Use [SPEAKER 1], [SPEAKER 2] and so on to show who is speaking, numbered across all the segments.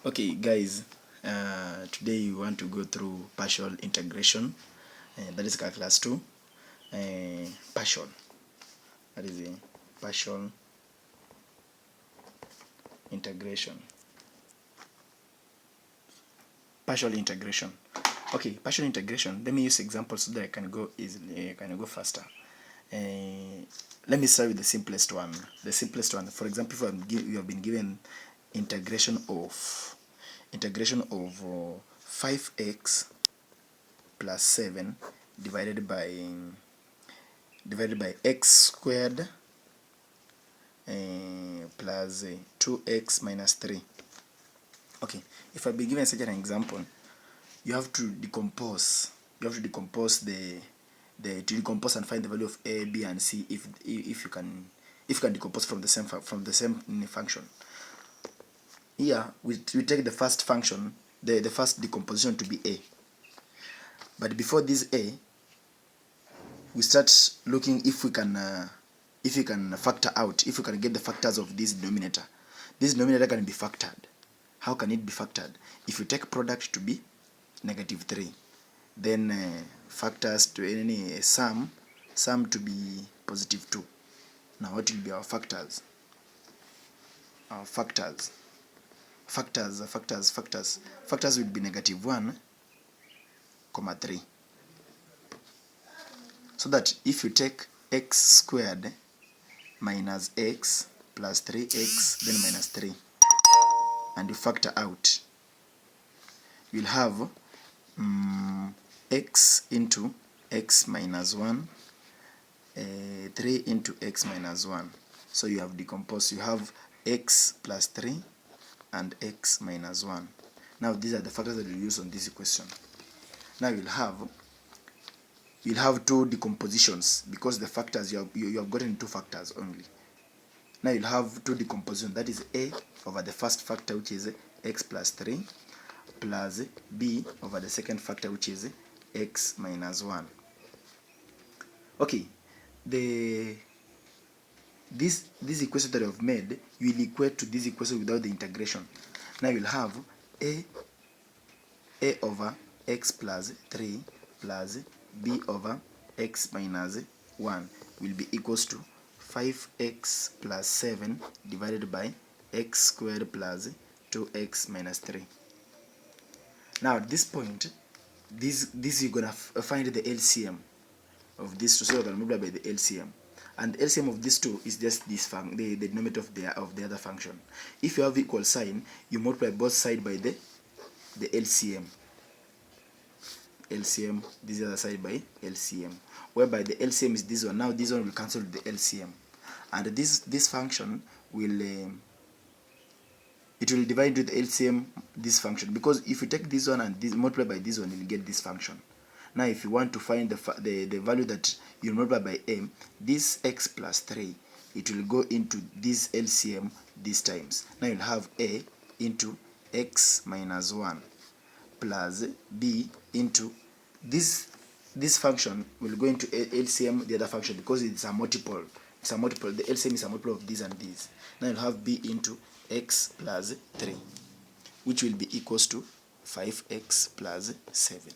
[SPEAKER 1] Okay guys, today we want to go through partial integration, that is class 2. Partial, that is a partial integration. Partial integration. Okay, partial integration, let me use examples so that I can go easily, I can go faster. Let me start with the simplest one. For example, if you have been given integration of 5x plus 7 divided by x squared plus 2x minus 3. Okay, if I be given such an example, you have to decompose. To decompose and find the value of a, b, and c if you can decompose from the same function. Here we take the first function, the first decomposition to be a. But before this a, we start looking if we can factor out, if we can get the factors of this denominator. This denominator can be factored. How can it be factored? If you take product to be -3, then factors to any sum to be +2. Now what will be our factors? Our factors will be -1, 3. So that if you take x squared minus x plus 3x then minus 3 and you factor out, you'll have x into x minus 1, 3 into x minus 1. So you have decomposed. You have x plus 3 and x minus 1. Now these are the factors that we use on this equation. Now you'll have two decompositions because the factors you have gotten 2 factors only. Now you'll have two decompositions, that is a over the first factor, which is x plus 3, plus b over the second factor, which is x minus 1. Okay, this equation that I've made, you will equate to this equation without the integration. Now you'll have a over x plus 3 plus b over x minus 1 will be equals to 5x plus 7 divided by x squared plus 2x minus 3. Now at this point, this you're gonna find the LCM of these two, so you're gonna multiply by the LCM, and the LCM of these two is just this the denominator of the other function. If you have equal sign, you multiply both sides by the LCM. This other side by LCM, whereby the LCM is this one. Now this one will cancel the LCM, and this function will it will divide into the LCM this function, because if you take this one and this multiply by this one, you will get this function. Now if you want to find the value that you multiply by m, this x plus 3, it will go into this LCM these times. Now you'll have a into x minus 1 plus b into this function will go into LCM the other function, because it's a multiple. The LCM is a multiple of this and this. Now you'll have b into x plus 3, which will be equals to 5x plus 7.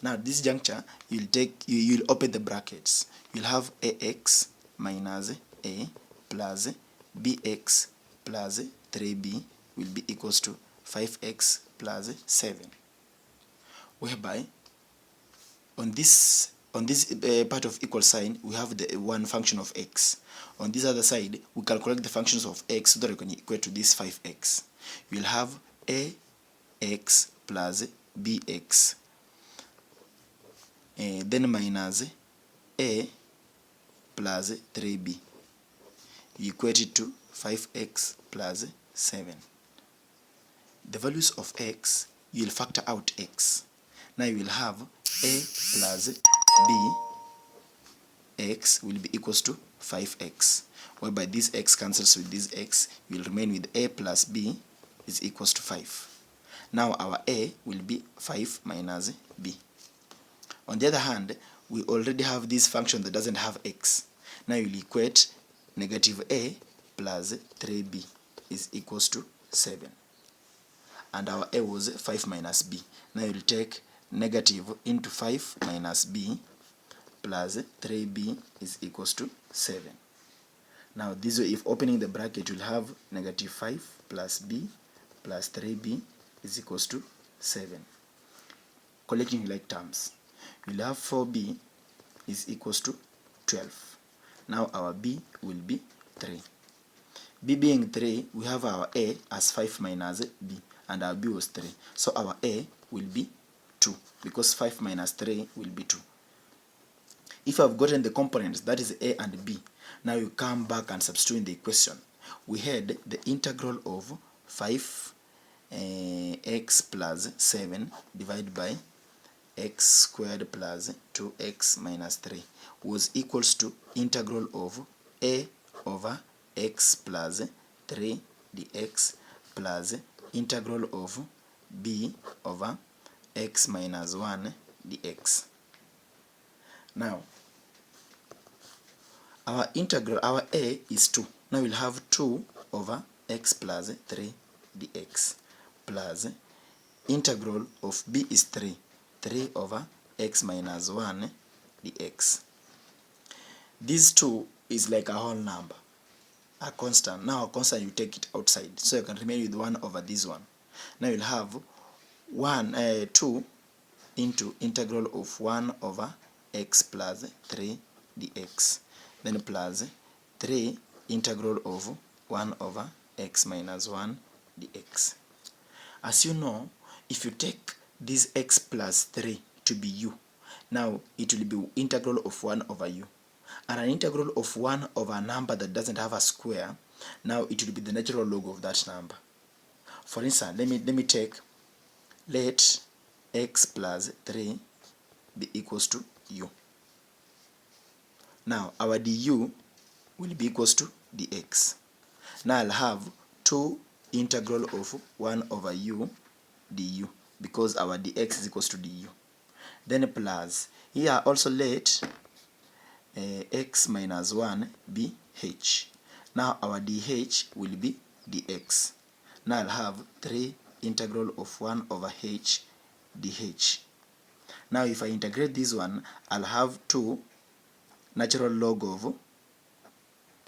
[SPEAKER 1] Now at this juncture, you'll open the brackets. You'll have ax minus a plus bx plus 3b will be equals to 5x plus 7. Whereby on this part of equal sign, we have the one function of x. On this other side, we calculate the functions of x so that we can equate to this 5x. We'll have ax plus bx, then minus a plus 3b. You equate it to 5x plus 7. The values of x, you'll factor out x. Now you will have a plus b x will be equals to 5x, whereby this x cancels with this x, you will remain with a plus b is equals to 5. Now our a will be 5 minus b. On the other hand, we already have this function that doesn't have x. Now you'll equate negative a plus 3b is equals to 7. and our a was 5 minus b. Now you'll take negative into 5 minus b plus 3b is equals to 7. Now this way, if opening the bracket, you'll have negative 5 plus b plus 3b is equals to 7. Collecting like terms, you'll have 4b is equals to 12. Now our b will be 3. B being 3, we have our a as 5 minus b, and our b was 3. So our a will be 2, because 5 minus 3 will be 2. If I've gotten the components, that is a and b, now you come back and substitute in the equation. We had the integral of 5 x plus 7 divided by x squared plus 2x minus 3 was equals to integral of a over x plus 3 dx plus integral of b over x minus 1 dx. Now our integral, our a is 2. Now we'll have 2 over x plus 3 dx plus integral of b is 3 over x minus 1 dx. This 2 is like a whole number, a constant. Now a constant, you take it outside, so you can remain with 1 over this one. Now you'll have 2 into integral of 1 over x plus 3 dx, then plus 3 integral of 1 over x minus 1 dx. As you know, if you take this x plus 3 to be u, now it will be integral of 1 over u. And an integral of 1 over a number that doesn't have a square, now it will be the natural log of that number. For instance, let me take, let x plus 3 be equals to u. Now our du will be equals to dx. Now I'll have 2 integral of 1 over u du, because our dx is equals to du. Then plus, here also let x minus 1 be h. Now our dh will be dx. Now I'll have 3 integral of 1 over h dh. Now if I integrate this one, I'll have 2 natural log of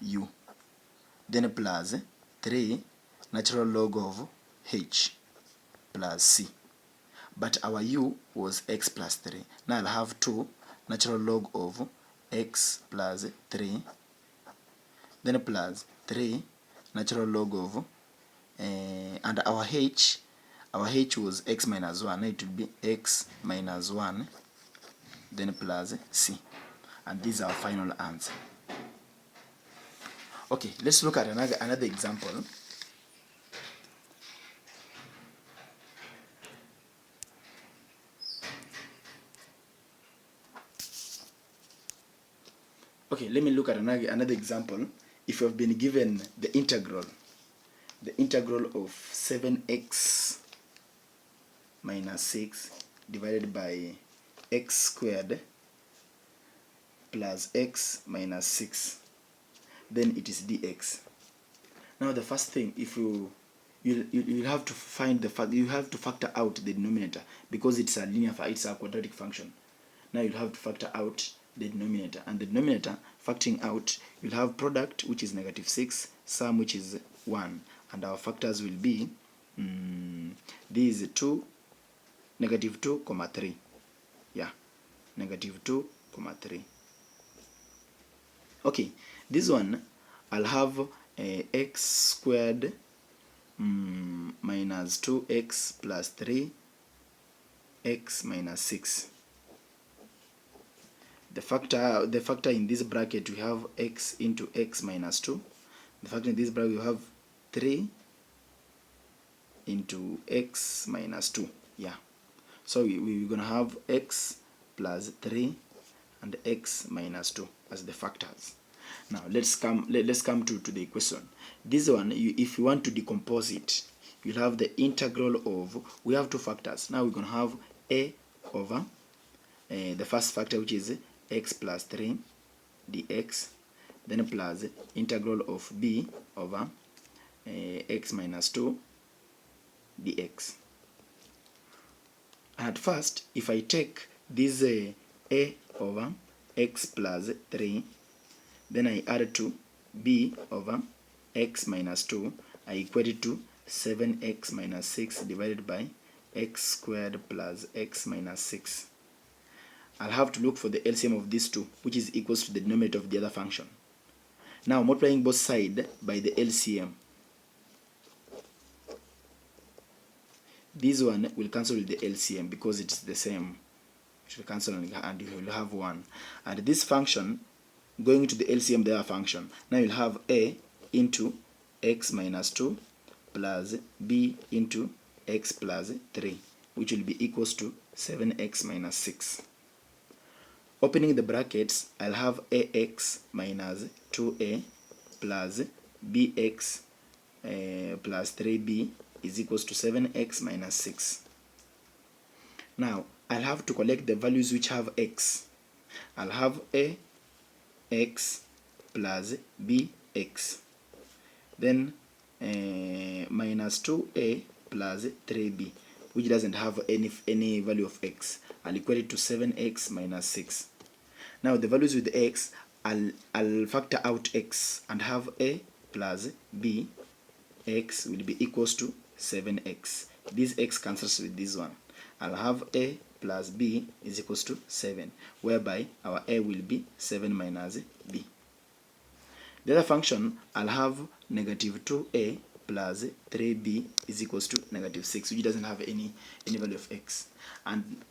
[SPEAKER 1] u, then plus 3 natural log of h plus c. But our u was x plus 3. Now I'll have 2 natural log of x plus 3, then plus 3 natural log of and our h was x minus 1. It will be x minus 1, then plus c, and this is our final answer. Okay, let's look at another example. Okay, let me look at another example. If you have been given the integral of 7x minus 6 divided by x squared plus x minus 6, then it is dx. Now the first thing, if you have to find you have to factor out the denominator, because it's a it's a quadratic function. Now you'll have to factor out the denominator, and the denominator, factoring out, you'll have product, which is negative 6, sum, which is 1, and our factors will be this is 2, negative 2, 3. Yeah, negative 2, 3. Okay, this one I'll have x squared minus 2x plus 3 x minus 6. The factor in this bracket, we have x into x minus 2. The factor in this bracket, we have 3 into x minus 2. Yeah, so we're gonna have x plus 3 and x minus 2 as the factors. Now let's come to the equation. This one, if you want to decompose it, you'll have the integral of, we have two factors. Now we're gonna have a over the first factor, which is x plus 3 dx, then plus integral of b over x minus 2 dx. At first, if I take this a over x plus 3, then I add to b over x minus 2, I equate it to 7x minus 6 divided by x squared plus x minus 6. I'll have to look for the LCM of these two, which is equals to the denominator of the other function. Now multiplying both sides by the LCM, this one will cancel with the LCM because it's the same. It will cancel and you will have 1. And this function going to the LCM the other function, now you'll have a into x minus 2 plus b into x plus 3, which will be equals to 7x minus 6. Opening the brackets, I'll have ax minus 2a plus bx plus 3b is equals to 7x minus 6. Now, I'll have to collect the values which have x. I'll have ax plus bx. Then minus 2a plus 3b, which doesn't have any value of x. I'll equate it to 7x minus 6. Now the values with x, I'll factor out x and have a plus b x will be equals to 7x. This x cancels with this one. I'll have a plus b is equals to 7, whereby our a will be 7 minus b. The other function, I'll have negative 2a plus 3b is equals to negative 6, which doesn't have any value of x. And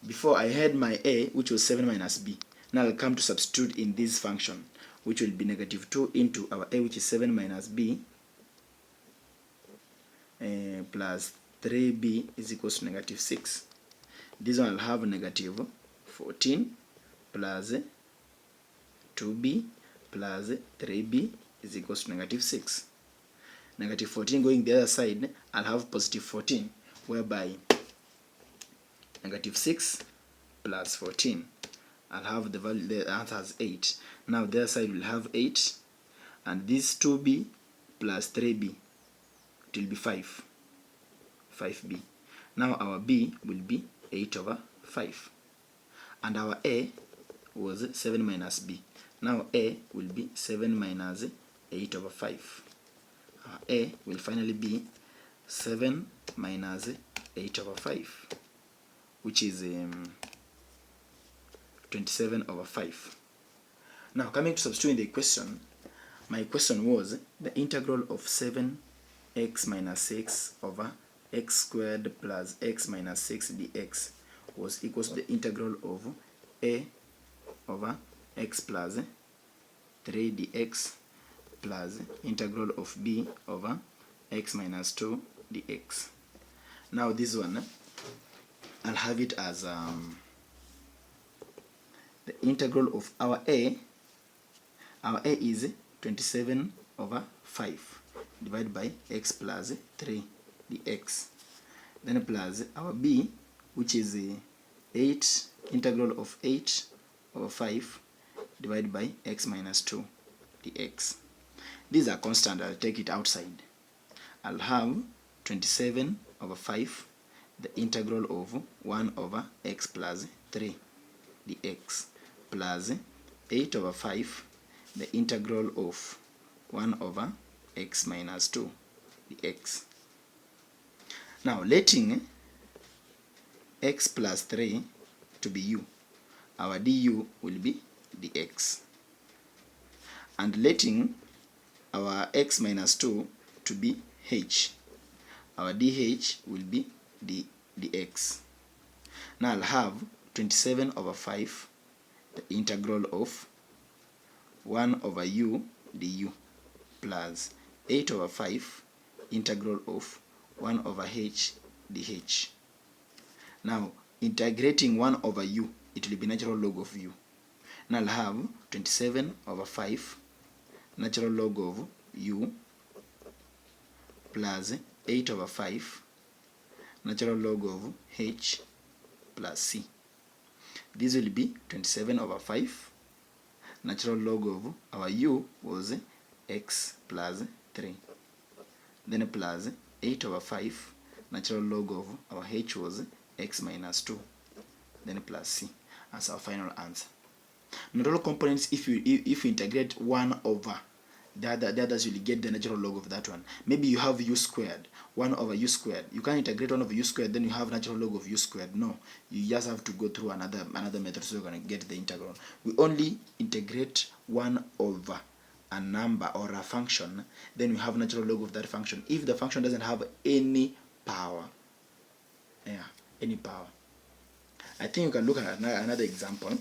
[SPEAKER 1] before I had my a, which was 7 minus b. Now I'll come to substitute in this function, which will be negative 2 into our a, which is 7 minus b, plus 3b is equals to negative 6. This one will have negative 14 plus 2b plus 3b is equals to negative 6. Negative 14 going the other side, I'll have positive 14, whereby negative 6 plus 14, I'll have the value, the answer as 8. Now the other side will have 8, and this 2b plus 3b, it will be 5b. Now our b will be 8 over 5, and our a was 7 minus b. Now a will be 7 minus 8 over 5. Our a will finally be 7 minus 8 over 5, which is 27 over 5. Now coming to substituting the equation, my question was the integral of 7x minus 6 over x squared plus x minus 6 dx was equals to the integral of a over x plus 3 dx plus integral of b over x minus 2 dx. Now this one, I'll have it as the integral of our a is 27 over 5 divided by x plus 3 dx. Then plus our b, which is 8, integral of 8 over 5 divided by x minus 2 dx. These are constant, I'll take it outside. I'll have 27 over 5, the integral of 1 over x plus 3 dx, plus 8 over 5, the integral of 1 over x minus 2 dx. Now letting x plus 3 to be u, our du will be dx. And letting our x minus 2 to be h, our dh will be dx. Now I'll have 27 over 5, the integral of 1 over u du, plus 8 over 5, integral of 1 over h dh. Now integrating 1 over u, it will be natural log of u. Now I'll have 27 over 5 natural log of u plus 8 over 5 natural log of h plus c. This will be 27 over 5 natural log of our u was x plus 3, then plus 8 over 5, natural log of our h was x minus 2, then plus c as our final answer. Not all components, if you integrate 1 over the others, you'll get the natural log of that one. Maybe you have u squared, 1 over u squared. You can't integrate 1 over u squared, then you have natural log of u squared. No, you just have to go through another method, so you're going to get the integral. We only integrate 1 over a number or a function, then we have natural log of that function if the function doesn't have any power. Yeah, any power. I think you can look at another example.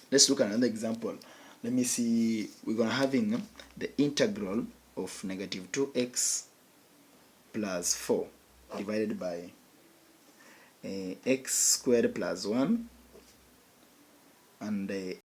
[SPEAKER 1] Let's look at another example. Let me see. We're going to having the integral of negative 2x plus 4 divided by x squared plus 1 and